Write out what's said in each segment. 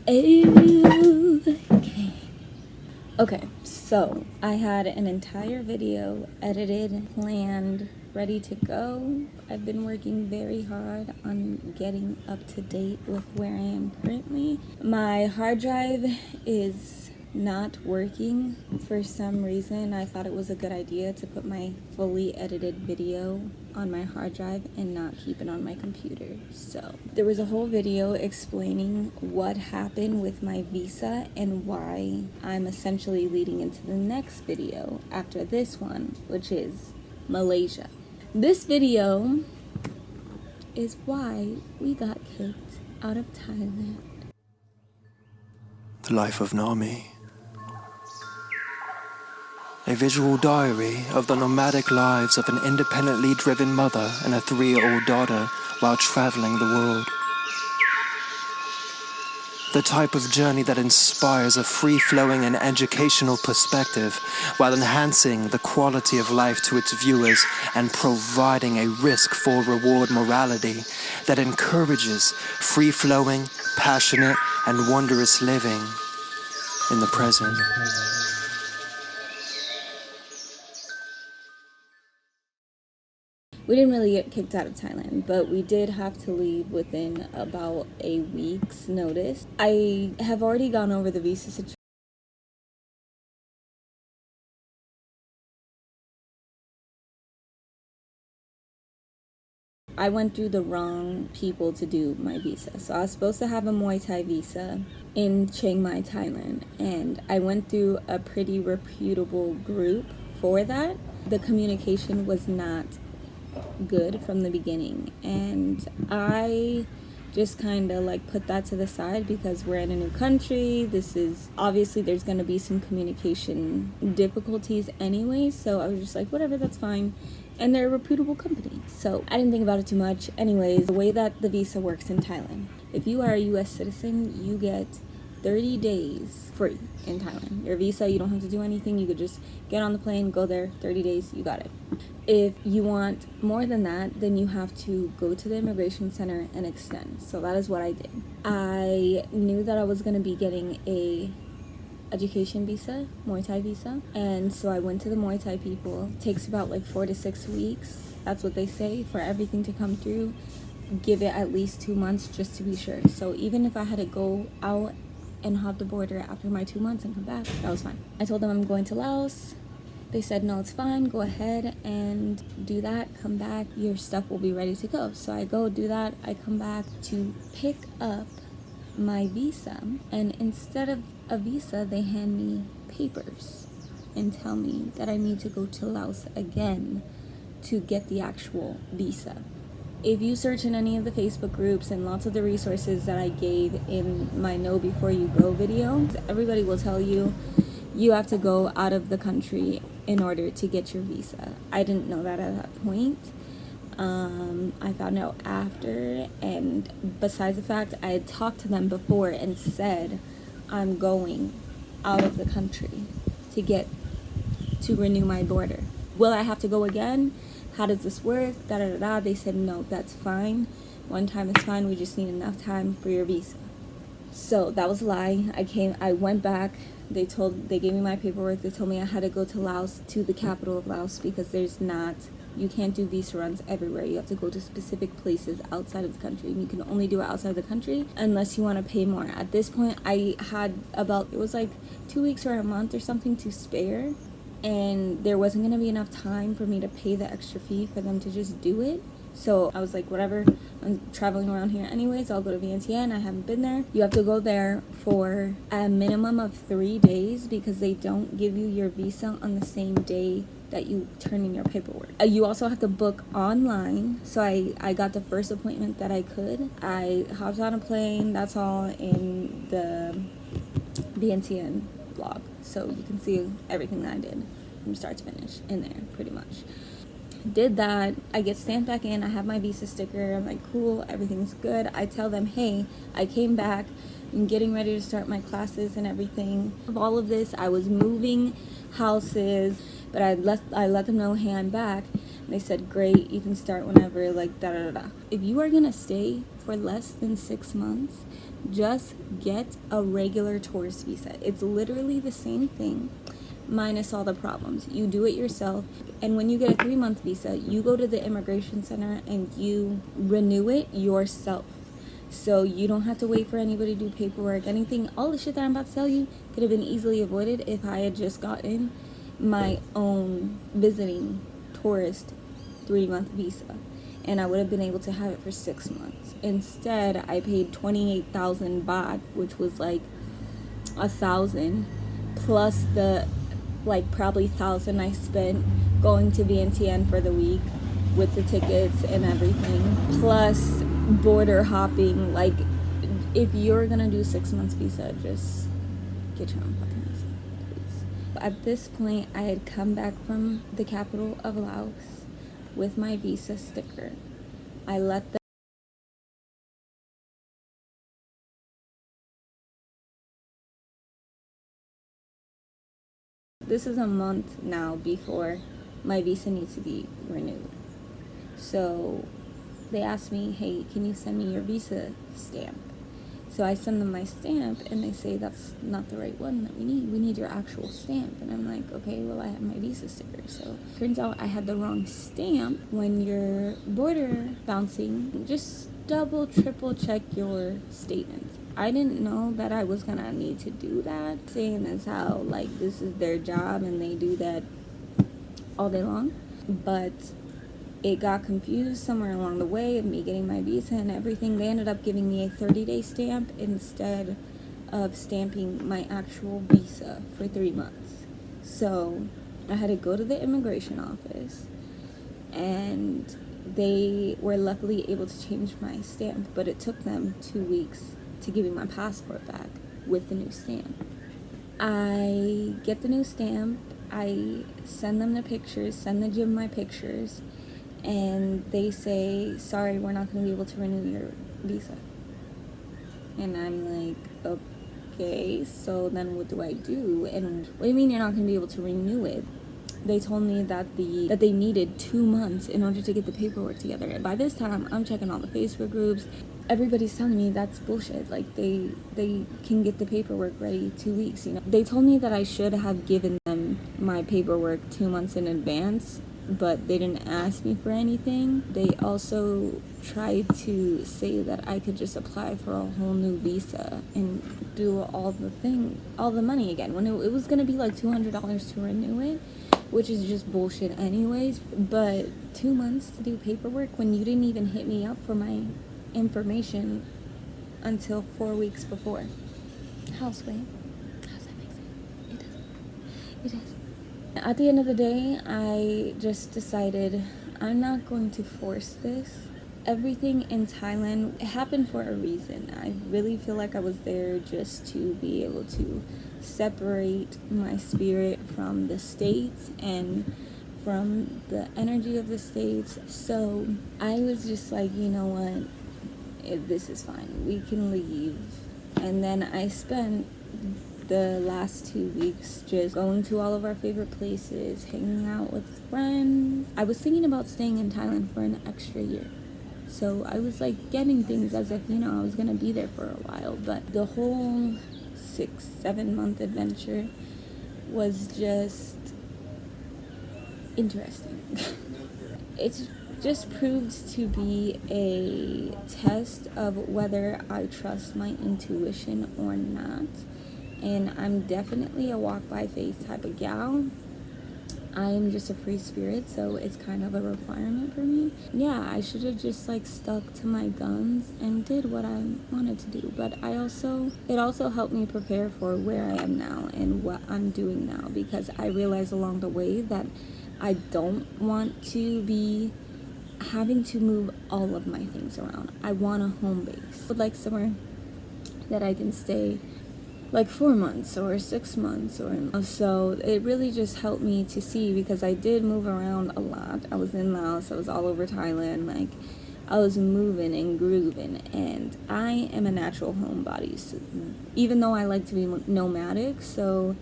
Okay, so I had an entire video edited, planned, ready to go. I've been working very hard on getting up to date with where I am currently. My hard drive is not working for some reason. I thought it was a good idea to put my fully edited video on my hard drive and not keep it on my computer. So there was a whole video explaining what happened with my visa and why I'm essentially leading into the next video after this one, which is Malaysia. This video is why we got kicked out of Thailand. The life of Nami. A visual diary of the nomadic lives of an independently driven mother and a 3-year-old daughter while traveling the world. The type of journey that inspires a free-flowing and educational perspective while enhancing the quality of life to its viewers and providing a risk-for-reward morality that encourages free-flowing, passionate, and wondrous living in the present. We didn't really get kicked out of Thailand, but we did have to leave within about a week's notice. I have already gone over the visa situation. I went through the wrong people to do my visa. So I was supposed to have a Muay Thai visa in Chiang Mai, Thailand, and I went through a pretty reputable group for that. The communication was not good from the beginning, and I just kind of like put that to the side because we're in a new country. This is obviously there's going to be some communication difficulties anyway, so I was just like, whatever, that's fine. And they're a reputable company, so I didn't think about it too much. Anyways, the way that the visa works in Thailand, if you are a US citizen, you get 30 days free in Thailand. Your visa, you don't have to do anything. You could just get on the plane, go there, 30 days, you got it. If you want more than that, then you have to go to the immigration center and extend. So that is what I did. I knew that I was going to be getting a education visa, Muay Thai visa, and so I went to the Muay Thai people. It takes about like 4 to 6 weeks. That's what they say for everything to come through. Give it at least 2 months just to be sure. So even if I had to go out and hop the border after my 2 months and come back, that was fine. I told them I'm going to Laos. They said, no, it's fine. Go ahead and do that. Come back. Your stuff will be ready to go. So I go do that. I come back to pick up my visa. And instead of a visa, they hand me papers and tell me that I need to go to Laos again to get the actual visa. If you search in any of the Facebook groups and lots of the resources that I gave in my Know Before You Go video, everybody will tell you you have to go out of the country in order to get your visa. I didn't know that at that point. I found out after, and besides the fact I had talked to them before and said I'm going out of the country to renew my border. Will I have to go again? How does this work? They said no, that's fine. One time is fine. We just need enough time for your visa. So that was a lie. I went back. They gave me my paperwork. They told me I had to go to Laos, to the capital of Laos, because you can't do visa runs everywhere. You have to go to specific places outside of the country. You can only do it outside of the country unless you want to pay more. At this point, I had it was like 2 weeks or a month or something to spare, and there wasn't going to be enough time for me to pay the extra fee for them to just do it. So I was like, whatever, I'm traveling around here anyways, I'll go to Vientiane. I haven't been there. You have to go there for a minimum of 3 days because they don't give you your visa on the same day that you turn in your paperwork. You also have to book online. So I got the first appointment that I could. I hopped on a plane. That's all in the Vientiane blog. So you can see everything that I did from start to finish in there pretty much. Did that. I get stamped back in. I have my visa sticker. I'm like, cool, everything's good. I tell them, hey, I came back. I'm getting ready to start my classes and everything. Of all of this, I was moving houses, but I let them know, hey, I'm back. And they said, great, you can start whenever, like, da-da-da-da. If you are going to stay for less than 6 months, just get a regular tourist visa. It's literally the same thing, minus all the problems. You do it yourself, and when you get a 3-month visa, you go to the immigration center and you renew it yourself. So you don't have to wait for anybody to do paperwork, anything. All the shit that I'm about to tell you could have been easily avoided if I had just gotten my own visiting tourist 3-month visa, and I would have been able to have it for 6 months. Instead, I paid 28,000 baht, which was like 1,000, plus the probably 1,000 I spent going to Vientiane for the week with the tickets and everything, plus border hopping. Like, if you're gonna do 6 months visa, just get your own fucking visa, please. At this point, I had come back from the capital of Laos with my visa sticker. I let them. This is a month now before my visa needs to be renewed. So they asked me, hey, can you send me your visa stamp? So I send them my stamp, and they say that's not the right one that we need. We need your actual stamp. And I'm like, okay, well, I have my visa sticker. So turns out I had the wrong stamp. When you're border bouncing, just double, triple check your statements. I didn't know that I was gonna need to do that, saying as how like this is their job and they do that all day long. But it got confused somewhere along the way of me getting my visa and everything. They ended up giving me a 30-day stamp instead of stamping my actual visa for 3 months. So I had to go to the immigration office, and they were luckily able to change my stamp, but it took them 2 weeks to give me my passport back with the new stamp. I get the new stamp, I send them the pictures, send the gym my pictures, and they say, sorry, we're not going to be able to renew your visa. And I'm like, okay, so then what do I do? And what do you mean you're not going to be able to renew it? They told me that they needed 2 months in order to get the paperwork together. And by this time, I'm checking all the Facebook groups. Everybody's telling me that's bullshit. Like, they can get the paperwork ready 2 weeks, you know. They told me that I should have given them my paperwork 2 months in advance, but they didn't ask me for anything. They also tried to say that I could just apply for a whole new visa and do all the money again, when it was going to be like $200 to renew it, which is just bullshit anyways. But 2 months to do paperwork when you didn't even hit me up for my information until 4 weeks before. How's that make sense? It does. At the end of the day, I just decided I'm not going to force this. Everything in Thailand happened for a reason. I really feel like I was there just to be able to separate my spirit from the States and from the energy of the States. So I was just like, you know what, this is fine, we can leave. And then I spent the last 2 weeks just going to all of our favorite places, hanging out with friends. I was thinking about staying in Thailand for an extra year. So I was like getting things as if, you know, I was gonna be there for a while. But the whole 6-7 month adventure was just interesting. It's just proved to be a test of whether I trust my intuition or not. And I'm definitely a walk by faith type of gal. I am just a free spirit, so it's kind of a requirement for me. Yeah, I should have just like stuck to my guns and did what I wanted to do. But it also helped me prepare for where I am now and what I'm doing now, because I realized along the way that I don't want to be having to move all of my things around. I want a home base. I would like somewhere that I can stay like 4 months or 6 months or so. It really just helped me to see, because I did move around a lot. I was in Laos, I was all over Thailand, like I was moving and grooving, and I am a natural homebody, so even though I like to be nomadic. So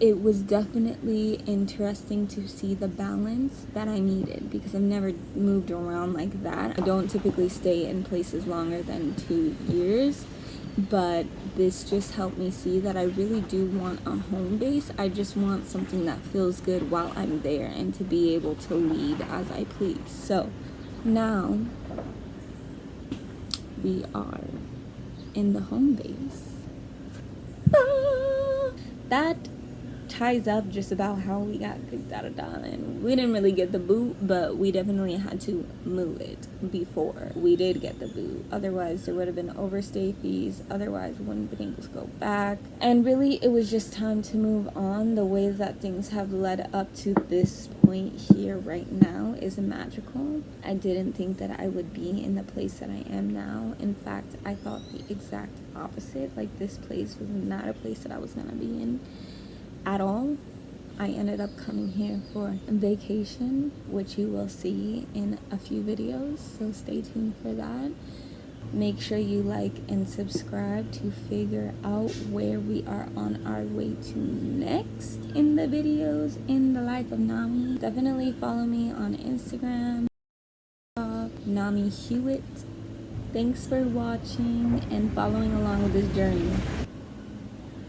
it was definitely interesting to see the balance that I needed, because I've never moved around like that. I don't typically stay in places longer than 2 years, but this just helped me see that I really do want a home base. I just want something that feels good while I'm there and to be able to leave as I please. So now we are in the home base. That ties up just about how we got kicked out of Thailand. We didn't really get the boot, but we definitely had to move it before we did get the boot. Otherwise, there would have been overstay fees. Otherwise, we wouldn't have been able to go back. And really, it was just time to move on. The way that things have led up to this point here right now is magical. I didn't think that I would be in the place that I am now. In fact, I thought the exact opposite. Like, this place was not a place that I was gonna be in at all. I ended up coming here for a vacation, which you will see in a few videos, so stay tuned for that. Make sure you like and subscribe to figure out where we are on our way to next in the videos in the life of Nami. Definitely follow me on Instagram, Nami Hewitt. Thanks for watching and following along with this journey.